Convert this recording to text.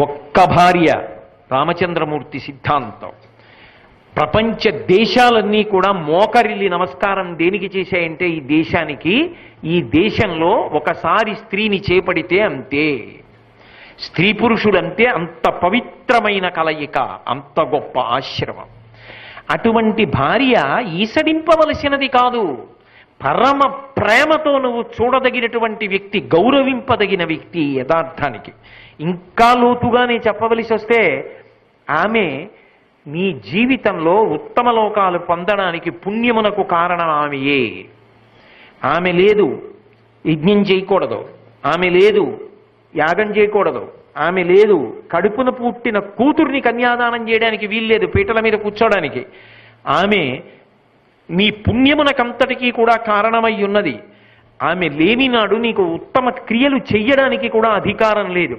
ఒక్క భార్య రామచంద్రమూర్తి సిద్ధాంతం. ప్రపంచ దేశాలన్నీ కూడా మోకరిల్లి నమస్కారం దేనికి చేశాయంటే ఈ దేశానికి. ఈ దేశంలో ఒకసారి స్త్రీని చేపడితే అంతే, స్త్రీ పురుషులంటే అంత పవిత్రమైన కలయిక, అంత గొప్ప ఆశ్రమం. అటువంటి భార్య ఈసడింపవలసినది కాదు, పరమ ప్రేమతో నువ్వు చూడదగినటువంటి వ్యక్తి, గౌరవింపదగిన వ్యక్తి. యథార్థానికి ఇంకా లోతుగా నేను చెప్పవలసి వస్తే, ఆమె నీ జీవితంలో ఉత్తమ లోకాలు పొందడానికి పుణ్యమునకు కారణం ఆమెయే. ఆమె లేదు యజ్ఞం చేయకూడదు, ఆమె లేదు యాగం చేయకూడదు, ఆమె లేదు కడుపున పుట్టిన కూతుర్ని కన్యాదానం చేయడానికి వీల్లేదు, పీటల మీద కూర్చోడానికి. ఆమె నీ పుణ్యమునకంతటికీ కూడా కారణమై ఉన్నది. ఆమె లేని నాడు నీకు ఉత్తమ క్రియలు చెయ్యడానికి కూడా అధికారం లేదు.